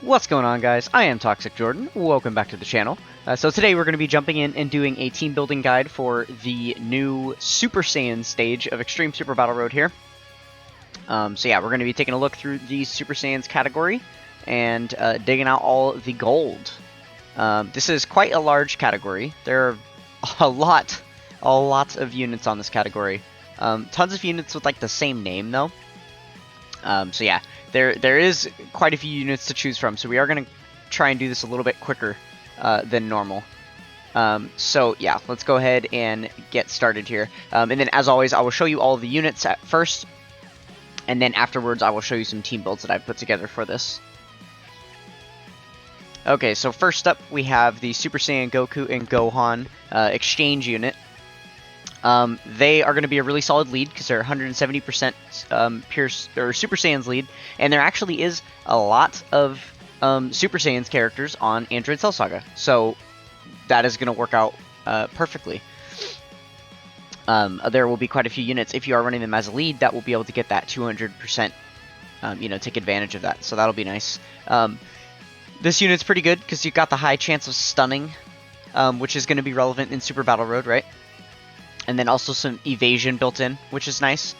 What's going on, guys? I am Toxic Jordan. Welcome back to the channel. So today we're going to be jumping in and doing a team building guide for the new Super Saiyan stage of Extreme Super Battle Road here. So yeah, we're going to be taking a look through the Super Saiyans category and digging out all the gold. This is quite a large category. There are a lot of units on this category. Tons of units with like the same name though. So yeah, there is quite a few units to choose from, so we are going to try and do this a little bit quicker than normal. So yeah, let's go ahead and get started here. And then as always, I will show you all of the units at first, and then afterwards I will show you some team builds that I've put together for this. Okay, so first up we have the Super Saiyan Goku and Gohan exchange unit. They are going to be a really solid lead because they're 170% pure or Super Saiyans lead, and there actually is a lot of Super Saiyans characters on Android Cell Saga, so that is going to work out perfectly. There will be quite a few units if you are running them as a lead that will be able to get that 200%. Take advantage of that, so that'll be nice. This unit's pretty good because you've got the high chance of stunning, which is going to be relevant in Super Battle Road, right? And then also some evasion built in, which is nice.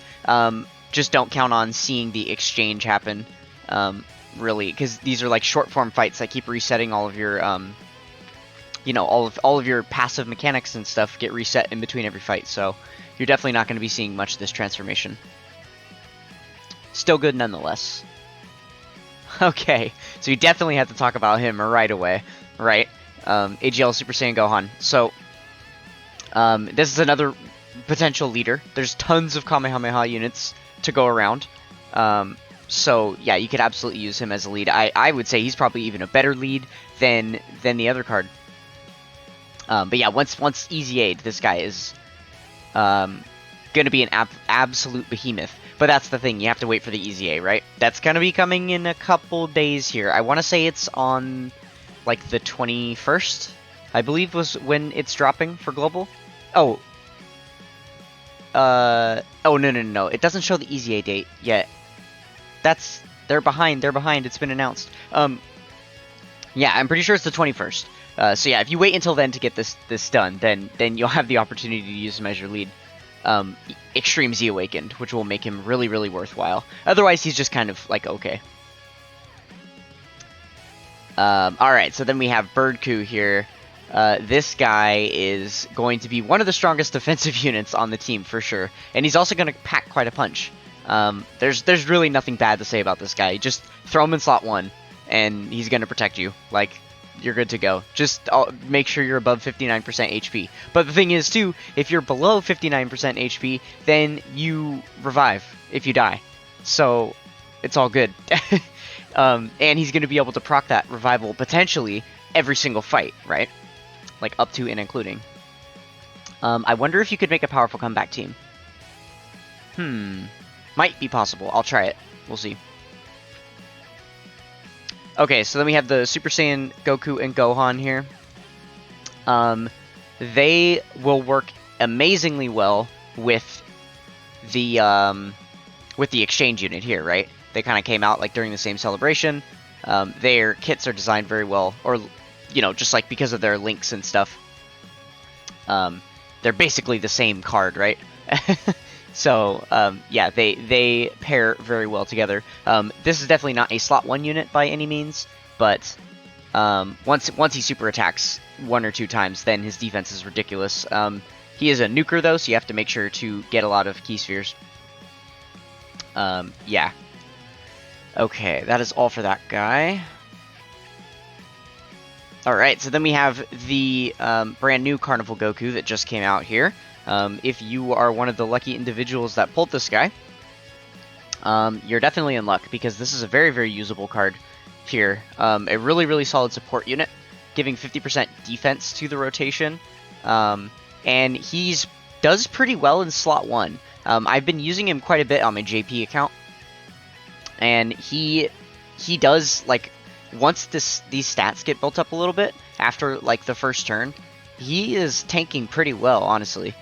Just don't count on seeing the exchange happen, really, because these are like short form fights that keep resetting all of your, all of your passive mechanics and stuff get reset in between every fight. So you're definitely not going to be seeing much of this transformation. Still good nonetheless. Okay, so you definitely have to talk about him right away, right? AGL Super Saiyan Gohan. So this is another potential leader. There's tons of Kamehameha units to go around. So yeah, you could absolutely use him as a lead. I would say he's probably even a better lead than the other card. But yeah, once Easy Aid, this guy is going to be an absolute behemoth. But that's the thing, you have to wait for the Easy A, right? That's going to be coming in a couple days here. I want to say it's on like the 21st, I believe was when it's dropping for global. Oh, no. It doesn't show the Easy A date yet. They're behind. It's been announced. Yeah, I'm pretty sure it's the 21st. So yeah, if you wait until then to get this done, then you'll have the opportunity to use him as your lead. Extreme Z Awakened, which will make him really, really worthwhile. Otherwise, he's just kind of like okay. Alright, so then we have Birdku here. This guy is going to be one of the strongest defensive units on the team for sure, and he's also going to pack quite a punch. There's really nothing bad to say about this guy. Just throw him in slot 1, and he's going to protect you. Like, you're good to go. Just make sure you're above 59% HP. But the thing is, too, if you're below 59% HP, then you revive if you die. So, it's all good. And he's going to be able to proc that revival, potentially, every single fight, right? Like, up to and including. I wonder if you could make a powerful comeback team. Might be possible. I'll try it. We'll see. Okay, so then we have the Super Saiyan Goku and Gohan here. They will work amazingly well with the exchange unit here, right? They kind of came out like during the same celebration. Their kits are designed very well, or just like because of their links and stuff. They're basically the same card, right? So, yeah, they pair very well together. This is definitely not a slot 1 unit by any means, but once he super attacks 1 or 2 times, then his defense is ridiculous. He is a nuker, though, so you have to make sure to get a lot of key spheres. Yeah. Okay, that is all for that guy. Alright, so then we have the brand new Carnival Goku that just came out here. If you are one of the lucky individuals that pulled this guy, you're definitely in luck, because this is a very, very usable card here. A really, really solid support unit, giving 50% defense to the rotation, and does pretty well in slot 1. I've been using him quite a bit on my JP account, and he does, like, once these stats get built up a little bit, after, like, the first turn, he is tanking pretty well, honestly.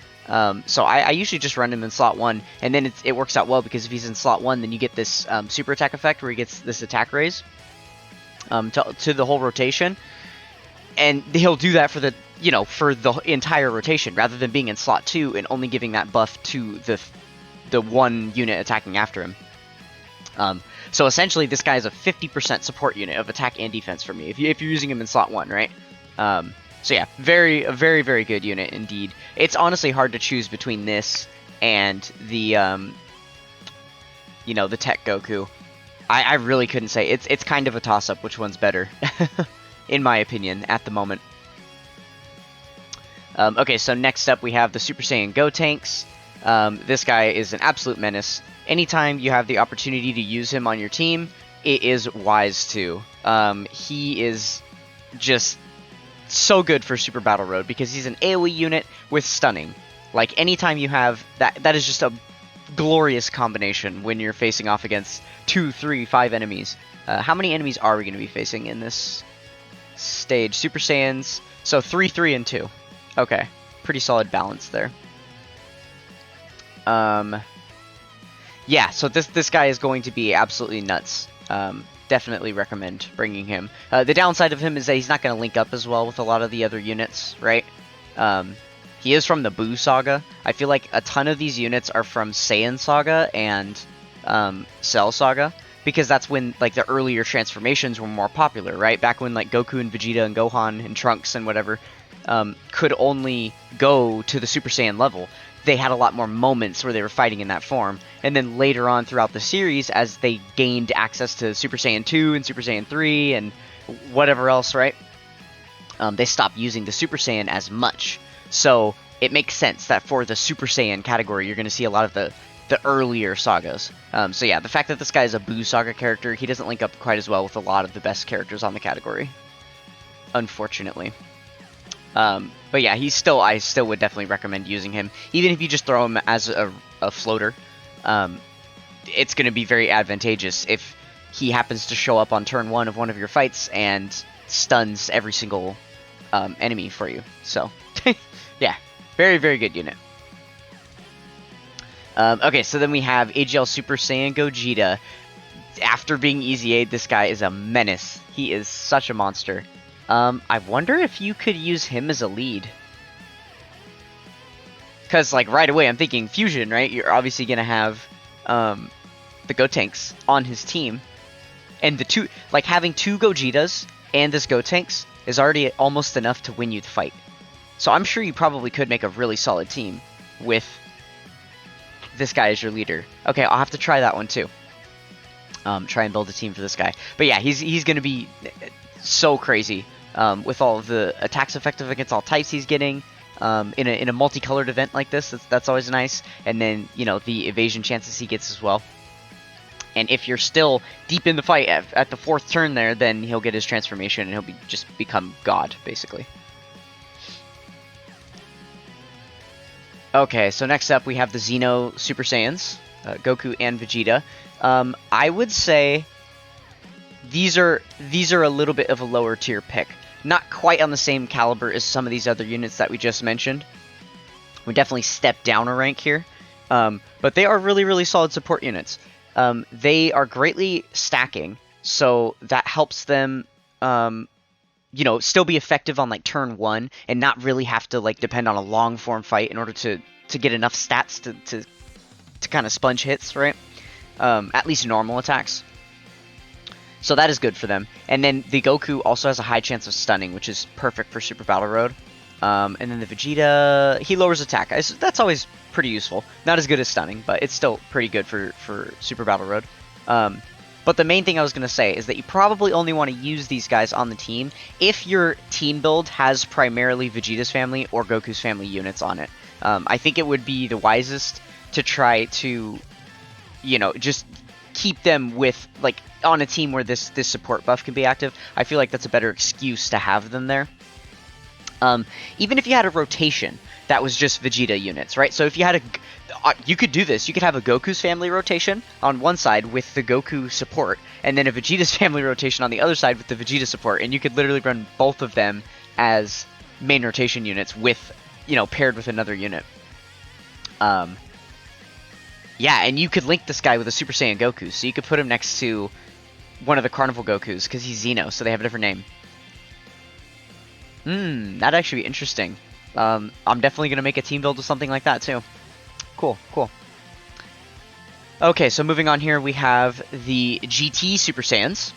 So I usually just run him in slot 1, and then it works out well, because if he's in slot 1, then you get this super attack effect where he gets this attack raise. to the whole rotation, and he'll do that for the for the entire rotation rather than being in slot 2 and only giving that buff to the one unit attacking after him. So essentially, this guy is a 50% support unit of attack and defense for me if you're using him in slot 1, right? So yeah, a very, very good unit indeed. It's honestly hard to choose between this and the, the Tech Goku. I really couldn't say. It's kind of a toss-up which one's better, in my opinion, at the moment. Okay, so next up we have the Super Saiyan Gotenks. This guy is an absolute menace. Anytime you have the opportunity to use him on your team, it is wise to. He is just so good for Super Battle Road because he's an AoE unit with stunning. Like, anytime you have that is just a glorious combination when you're facing off against 2, 3, 5 enemies. How many enemies are we going to be facing in this stage? Super Saiyans, so 3, 3, and 2. Okay, pretty solid balance there. Yeah, so this guy is going to be absolutely nuts. Definitely recommend bringing him. The downside of him is that he's not going to link up as well with a lot of the other units, right? He is from the Buu Saga. I feel like a ton of these units are from Saiyan Saga and Cell Saga, because that's when like the earlier transformations were more popular, right? Back when like Goku and Vegeta and Gohan and Trunks and whatever could only go to the Super Saiyan level. They had a lot more moments where they were fighting in that form. And then later on throughout the series, as they gained access to Super Saiyan 2 and Super Saiyan 3 and whatever else, right? They stopped using the Super Saiyan as much. So it makes sense that for the Super Saiyan category, you're going to see a lot of the earlier sagas. So yeah, the fact that this guy is a Buu Saga character, he doesn't link up quite as well with a lot of the best characters on the category, unfortunately. But yeah, I still would definitely recommend using him. Even if you just throw him as a floater, it's going to be very advantageous if he happens to show up on turn 1 of one of your fights and stuns every single enemy for you. So, yeah, very, very good unit. Okay, so then we have AGL Super Saiyan Gogeta. After being Easy-Aid, this guy is a menace. He is such a monster. I wonder if you could use him as a lead. Because, like, right away I'm thinking Fusion, right? You're obviously going to have the Gotenks on his team. And having 2 Gogetas and this Gotenks is already almost enough to win you the fight. So I'm sure you probably could make a really solid team with this guy as your leader. Okay, I'll have to try that one too. Try and build a team for this guy. But yeah, he's going to be so crazy. With all of the attacks effective against all types he's getting, in a multicolored event like this, that's always nice. And then, the evasion chances he gets as well. And if you're still deep in the fight at the 4th turn there, then he'll get his transformation and he'll just become God, basically. Okay, so next up we have the Xeno Super Saiyans, Goku and Vegeta. I would say these are a little bit of a lower tier pick. Not quite on the same caliber as some of these other units that we just mentioned. We definitely stepped down a rank here. But they are really, really solid support units. They are greatly stacking, so that helps them, still be effective on like turn 1 and not really have to like depend on a long form fight in order to get enough stats to kind of sponge hits, right? At least normal attacks. So that is good for them. And then the Goku also has a high chance of stunning, which is perfect for Super Battle Road. And then the Vegeta, he lowers attack. That's always pretty useful. Not as good as stunning, but it's still pretty good for Super Battle Road. But the main thing I was going to say is that you probably only want to use these guys on the team if your team build has primarily Vegeta's family or Goku's family units on it. I think it would be the wisest to try to, just keep them with, like, on a team where this support buff can be active. I feel like that's a better excuse to have them there. Even if you had a rotation that was just Vegeta units, right? So if you had you could do this. You could have a Goku's family rotation on one side with the Goku support, and then a Vegeta's family rotation on the other side with the Vegeta support, and you could literally run both of them as main rotation units with, paired with another unit. Yeah, and you could link this guy with a Super Saiyan Goku, so you could put him next to, one of the Carnival Gokus, because he's Xeno, so they have a different name. That'd actually be interesting. I'm definitely going to make a team build with something like that, too. Cool, cool. Okay, so moving on here, we have the GT Super Saiyans.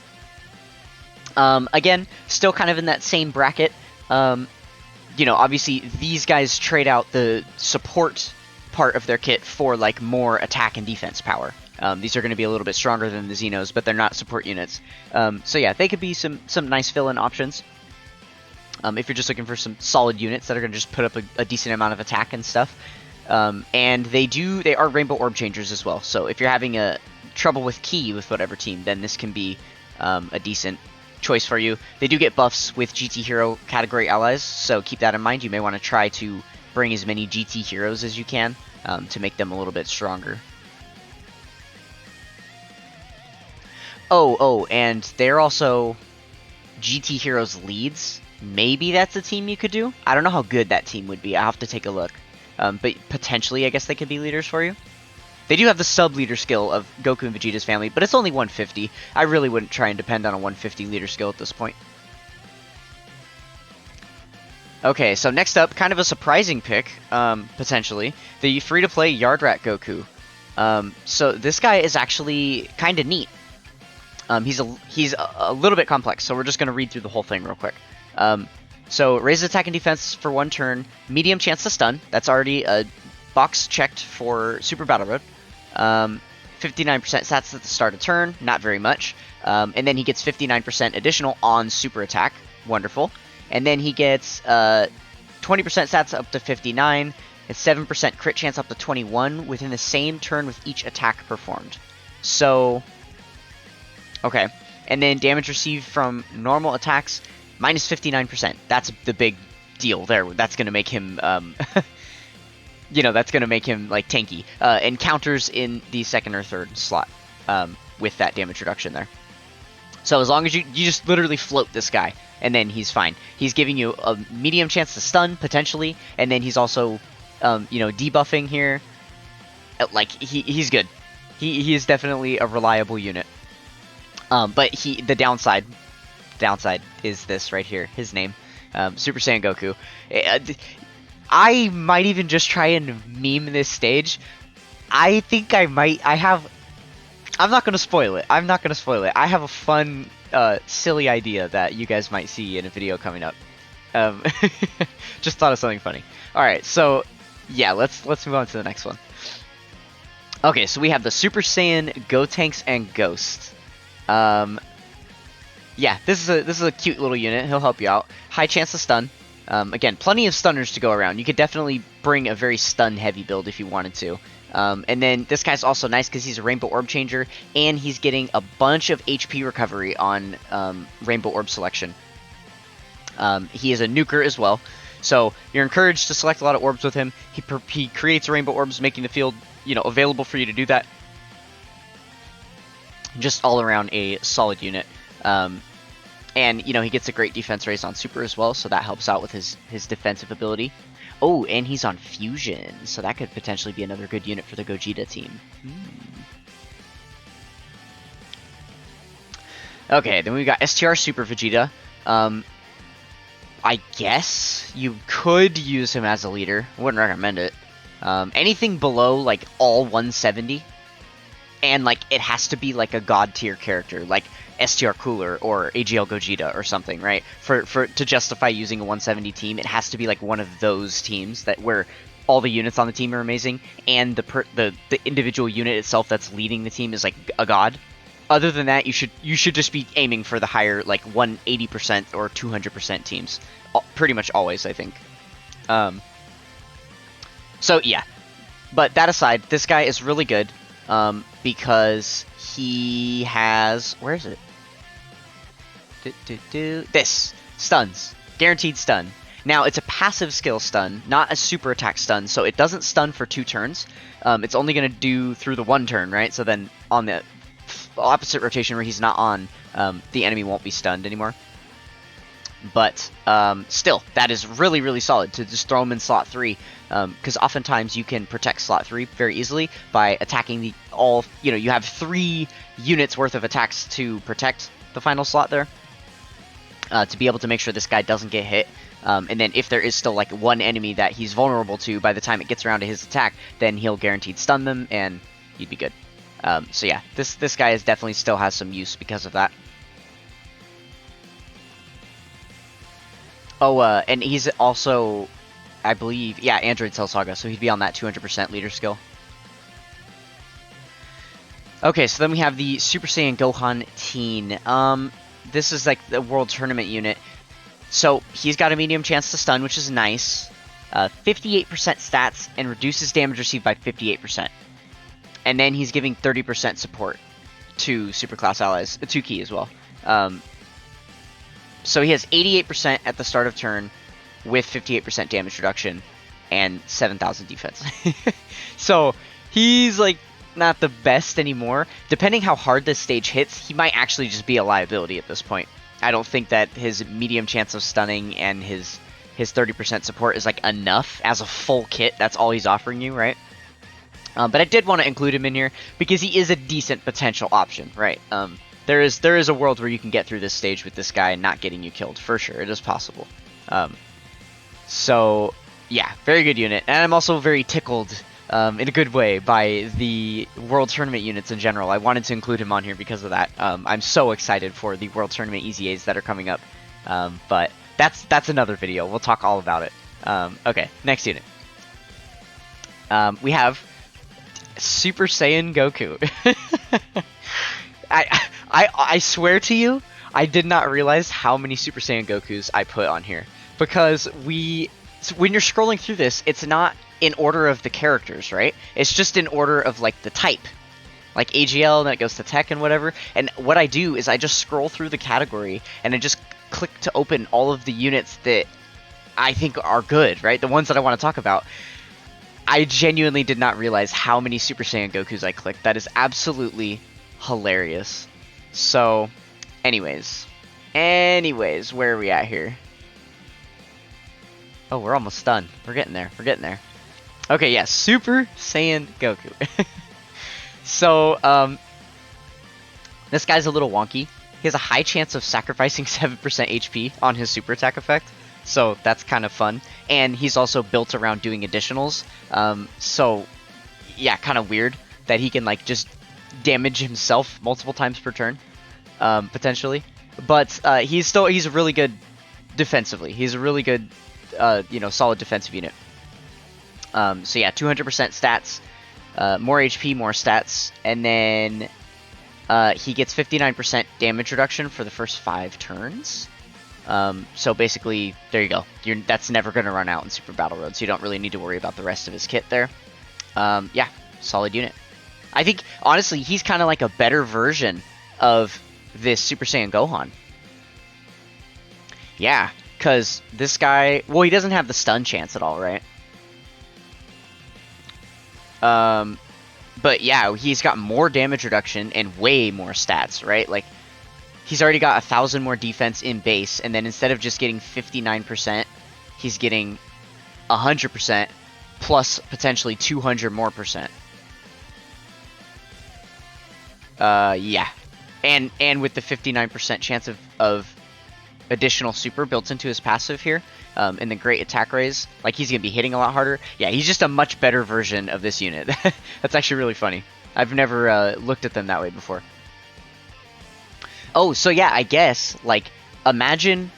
Again, still kind of in that same bracket. You know, obviously, these guys trade out the support part of their kit for, like, more attack and defense power. These are going to be a little bit stronger than the Xenos, but they're not support units. So yeah, they could be some nice fill-in options. If you're just looking for some solid units that are going to just put up a decent amount of attack and stuff. And they are Rainbow Orb Changers as well. So if you're having a trouble with Ki with whatever team, then this can be a decent choice for you. They do get buffs with GT Hero category allies, so keep that in mind. You may want to try to bring as many GT Heroes as you can to make them a little bit stronger. Oh, and they're also GT Heroes leads. Maybe that's a team you could do. I don't know how good that team would be. I'll have to take a look. But potentially, I guess they could be leaders for you. They do have the sub-leader skill of Goku and Vegeta's family, but it's only 150. I really wouldn't try and depend on a 150 leader skill at this point. Okay, so next up, kind of a surprising pick, potentially, the free-to-play Yard Rat Goku. So this guy is actually kind of neat. He's a little bit complex, so we're just going to read through the whole thing real quick. So raises attack and defense for 1 turn, medium chance to stun. That's already a box checked for Super Battle Road. 59% stats at the start of turn, not very much. And then he gets 59% additional on super attack, wonderful. And then he gets 20% stats up to 59, and 7% crit chance up to 21 within the same turn with each attack performed. So, okay. And then damage received from normal attacks, minus 59%. That's the big deal there. That's going to make him, you know, that's going to make him, like, tanky. And counters in the second or third slot with that damage reduction there. So as long as you just literally float this guy, and then he's fine. He's giving you a medium chance to stun, potentially, and then he's also, you know, debuffing here. Like, he's good. He is definitely a reliable unit. But the downside is this right here, his name, Super Saiyan Goku. I might even just try and meme this stage. I think I'm not going to spoil it. I have a fun, silly idea that you guys might see in a video coming up. Just thought of something funny. Alright, so, yeah, let's move on to the next one. Okay, so we have the Super Saiyan Gotenks and Ghost. Yeah, this is a cute little unit. He'll help you out. High chance to stun. Again, plenty of stunners to go around. You could definitely bring a very stun-heavy build if you wanted to. And then this guy's also nice because he's a Rainbow Orb Changer, and he's getting a bunch of HP recovery on Rainbow Orb selection. He is a nuker as well, so you're encouraged to select a lot of orbs with him. He creates Rainbow Orbs, making the field, you know, available for you to do that. Just all around a solid unit. And, you know, he gets a great defense raise on Super as well, so that helps out with his defensive ability. Oh, and he's on Fusion, so that could potentially be another good unit for the Gogeta team. Okay, then we've got STR Super Vegeta. I guess you could use him as a leader. Wouldn't recommend it. Anything below, like, all 170, and, like, it has to be, like, a god tier character, like STR Cooler or AGL Gogeta or something, right? To justify using a 170 team, it has to be, like, one of those teams where all the units on the team are amazing, and the individual unit itself that's leading the team is, like, a god. Other than that, you should just be aiming for the higher, like, 180% or 200% teams. Pretty much always, I think. So, yeah. But that aside, this guy is really good. Because he has... Where is it? This. Stuns. Guaranteed stun. Now, it's a passive skill stun, not a super attack stun, so it doesn't stun for 2 turns. It's only going to do through the 1 turn, right? So then, on the opposite rotation where he's not on, the enemy won't be stunned anymore. But still, that is really, really solid to just throw him in slot 3, because oftentimes you can protect slot 3 very easily by attacking you have 3 units worth of attacks to protect the final slot there, to be able to make sure this guy doesn't get hit. And then if there is still like one enemy that he's vulnerable to by the time it gets around to his attack, then he'll guaranteed stun them and you'd be good. So yeah, this guy definitely still has some use because of that. Oh, and he's also, I believe, yeah, Android Cell Saga, so he'd be on that 200% leader skill. Okay, so then we have the Super Saiyan Gohan Teen. This is like the World Tournament unit. So he's got a medium chance to stun, which is nice. 58% stats and reduces damage received by 58%. And then he's giving 30% support to Superclass allies, 2 key as well. So he has 88% at the start of turn with 58% damage reduction and 7,000 defense. So he's like not the best anymore. Depending how hard this stage hits, he might actually just be a liability at this point. I don't think that his medium chance of stunning and his 30% support is like enough as a full kit. That's all he's offering you, right? But I did want to include him in here because he is a decent potential option, right? There is a world where you can get through this stage with this guy not getting you killed, for sure. It is possible. So, yeah, very good unit. And I'm also very tickled, in a good way, by the World Tournament units in general. I wanted to include him on here because of that. I'm so excited for the World Tournament EZAs that are coming up. But that's another video. We'll talk all about it. Okay, next unit. We have Super Saiyan Goku. I swear to you, I did not realize how many Super Saiyan Gokus I put on here. Because when you're scrolling through this, it's not in order of the characters, right? It's just in order of, like, the type. Like AGL, and then it goes to tech and whatever. And what I do is I just scroll through the category, and I just click to open all of the units that I think are good, right? The ones that I want to talk about. I genuinely did not realize how many Super Saiyan Gokus I clicked. That is absolutely hilarious. So, anyways, where are we at here? Oh, we're almost done. We're getting there. Okay, yeah, Super Saiyan Goku. So, this guy's a little wonky. He has a high chance of sacrificing 7% HP on his super attack effect. So that's kind of fun. And he's also built around doing additionals. So, yeah, kind of weird that he can, like, just damage himself multiple times per turn, potentially. But he's really good defensively. He's a really good, solid defensive unit. So yeah, 200% stats, more HP, more stats, and then he gets 59% damage reduction for the first 5 turns. So basically, there you go. That's never going to run out in Super Battle Road, so you don't really need to worry about the rest of his kit there. Yeah, solid unit. I think, honestly, he's kind of like a better version of this Super Saiyan Gohan. Yeah, because this guy... Well, he doesn't have the stun chance at all, right? But yeah, he's got more damage reduction and way more stats, right? Like, he's already got 1,000 more defense in base, and then instead of just getting 59%, he's getting 100% plus potentially 200 more percent. Yeah. And with the 59% chance of additional super built into his passive here, and the great attack raise, like, he's going to be hitting a lot harder. Yeah, he's just a much better version of this unit. That's actually really funny. I've never looked at them that way before. Oh, so yeah, I guess, like, imagine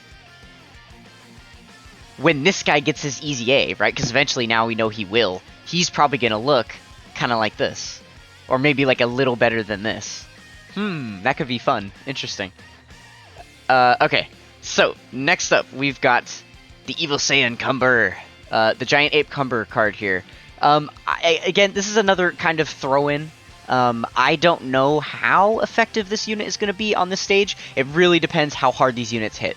when this guy gets his easy A, right? Because eventually now we know he will. He's probably going to look kind of like this. Or maybe like a little better than this. That could be fun. Interesting. Okay, so next up we've got the Evil Saiyan Cumber. The Giant Ape Cumber card here. Again, this is another kind of throw-in. I don't know how effective this unit is going to be on this stage. It really depends how hard these units hit.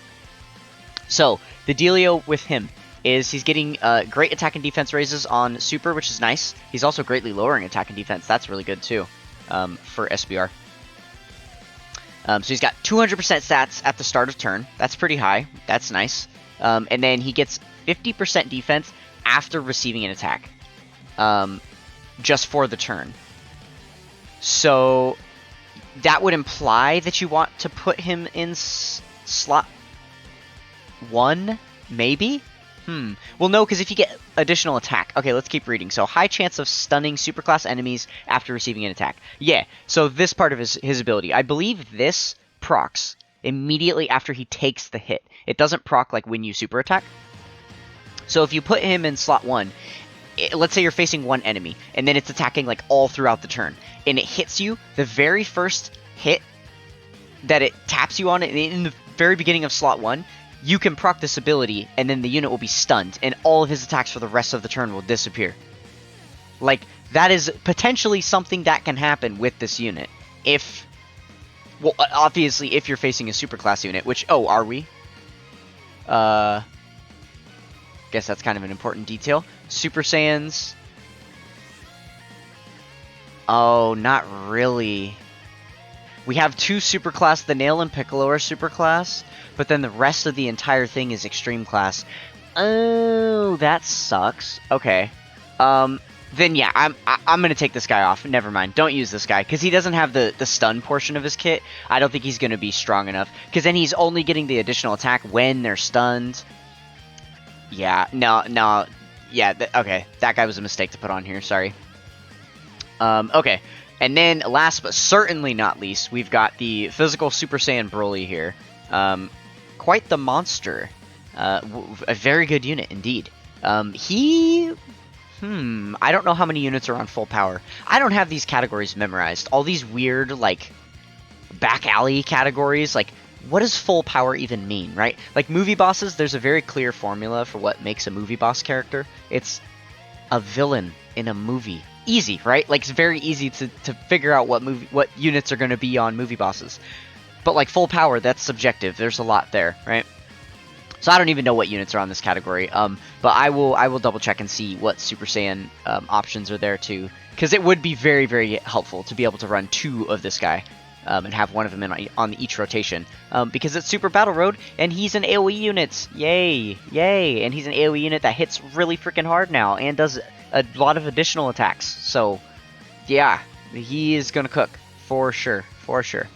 So, the dealio with him is he's getting great attack and defense raises on Super, which is nice. He's also greatly lowering attack and defense. That's really good, too, for SBR. So he's got 200% stats at the start of turn. That's pretty high. That's nice. And then he gets 50% defense after receiving an attack. Just for the turn. So that would imply that you want to put him in slot 1, maybe? Well, no, because if you get additional attack... Okay, let's keep reading. So, high chance of stunning superclass enemies after receiving an attack. Yeah, so this part of his ability. I believe this procs immediately after he takes the hit. It doesn't proc like when you super attack. So if you put him in slot 1, let's say you're facing one enemy, and then it's attacking like all throughout the turn, and it hits you, the very first hit that it taps you on in the very beginning of slot 1, you can proc this ability, and then the unit will be stunned, and all of his attacks for the rest of the turn will disappear. Like, that is potentially something that can happen with this unit. If, well, obviously, if you're facing a superclass unit, which, oh, are we? Guess that's kind of an important detail. Super Saiyans. Oh, not really. We have 2 superclass. The Nail and Piccolo are superclass, but then the rest of the entire thing is extreme class. Oh, that sucks. Okay. Then yeah, I'm gonna take this guy off. Never mind. Don't use this guy because he doesn't have the stun portion of his kit. I don't think he's gonna be strong enough because then he's only getting the additional attack when they're stunned. Yeah. No. Yeah. Okay. That guy was a mistake to put on here. Sorry. Okay. And then, last but certainly not least, we've got the physical Super Saiyan Broly here. Quite the monster. A very good unit, indeed. I don't know how many units are on full power. I don't have these categories memorized. All these weird, like, back alley categories, like, what does full power even mean, right? Like, movie bosses, there's a very clear formula for what makes a movie boss character. It's a villain in a movie. Easy, right? Like, it's very easy to figure out what units are going to be on movie bosses. But, like, full power, that's subjective. There's a lot there, right? So I don't even know what units are on this category. But I will double check and see what Super Saiyan options are there too. Because it would be very, very helpful to be able to run 2 of this guy. And have one of them on each rotation. Because it's Super Battle Road, and he's an AoE unit. Yay! Yay! And he's an AoE unit that hits really freaking hard now, and does a lot of additional attacks. So, yeah, he is gonna cook. For sure. For sure.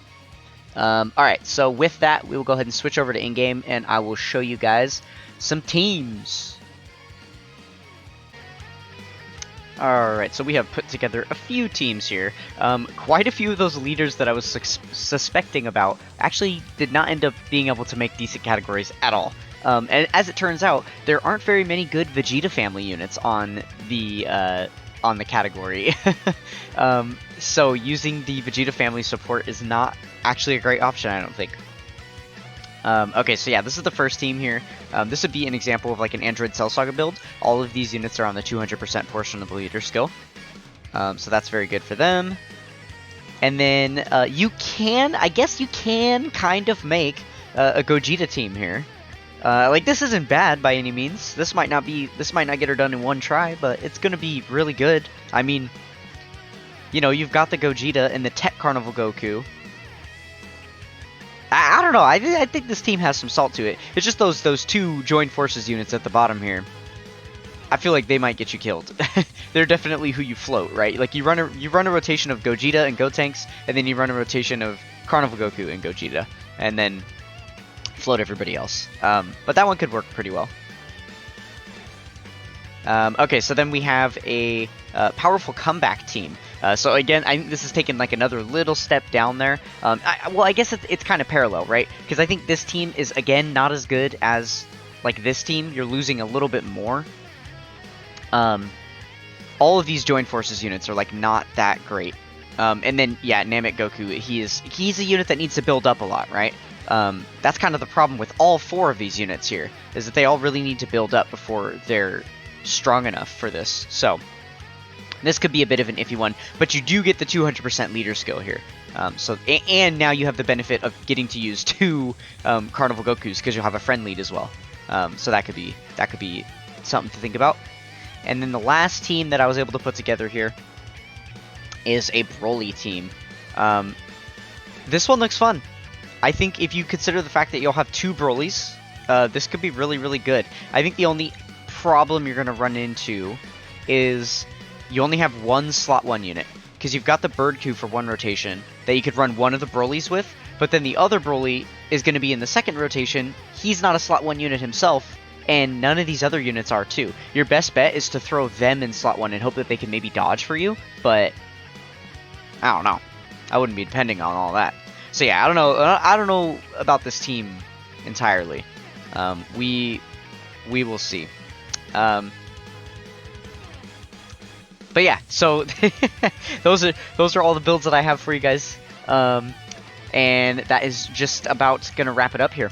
Alright, so with that, we will go ahead and switch over to in-game, and I will show you guys some teams. Alright, so we have put together a few teams here. Quite a few of those leaders that I was suspecting about actually did not end up being able to make decent categories at all. And as it turns out, there aren't very many good Vegeta family units on the category. So using the Vegeta family support is not actually a great option, I don't think. Okay, so yeah, this is the first team here. This would be an example of like an Android Cell Saga build. All of these units are on the 200% portion of the leader skill. So that's very good for them. And then I guess you can kind of make a Gogeta team here. Like, this isn't bad by any means. This might not get her done in one try, but it's gonna be really good. I mean, you know, you've got the Gogeta and the Tech Carnival Goku. I don't know. I think this team has some salt to it. It's just those 2 joined forces units at the bottom here. I feel like they might get you killed. They're definitely who you float, right? Like, you run a rotation of Gogeta and Gotenks, and then you run a rotation of Carnival Goku and Gogeta, and then float everybody else. But that one could work pretty well. Okay, so then we have a powerful comeback team. So again, I think this is taking like another little step down there. Well, I guess it's kind of parallel, right? Because I think this team is, again, not as good as like this team. You're losing a little bit more. All of these joined forces units are like not that great. And then yeah, Namek Goku, he's a unit that needs to build up a lot, right? That's kind of the problem with all 4 of these units here, is that they all really need to build up before they're strong enough for this. So this could be a bit of an iffy one, but you do get the 200% leader skill here. And now you have the benefit of getting to use 2 Carnival Gokus because you'll have a friend lead as well. So that could be something to think about. And then the last team that I was able to put together here is a Broly team. This one looks fun. I think if you consider the fact that you'll have 2 Broly's, this could be really, really good. I think the only problem you're going to run into is you only have 1 slot 1 unit. Because you've got the Bird Coup for 1 rotation that you could run one of the Broly's with, but then the other Broly is going to be in the 2nd rotation. He's not a slot 1 unit himself, and none of these other units are too. Your best bet is to throw them in slot 1 and hope that they can maybe dodge for you, but I don't know. I wouldn't be depending on all that. So yeah, I don't know about this team entirely. We will see. But yeah, so those are all the builds that I have for you guys. And that is just about gonna wrap it up here.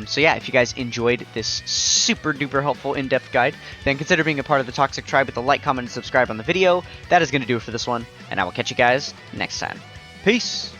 So yeah, if you guys enjoyed this super duper helpful in-depth guide, then consider being a part of the Toxic Tribe with a like, comment, and subscribe on the video. That is gonna do it for this one, and I will catch you guys next time. Peace!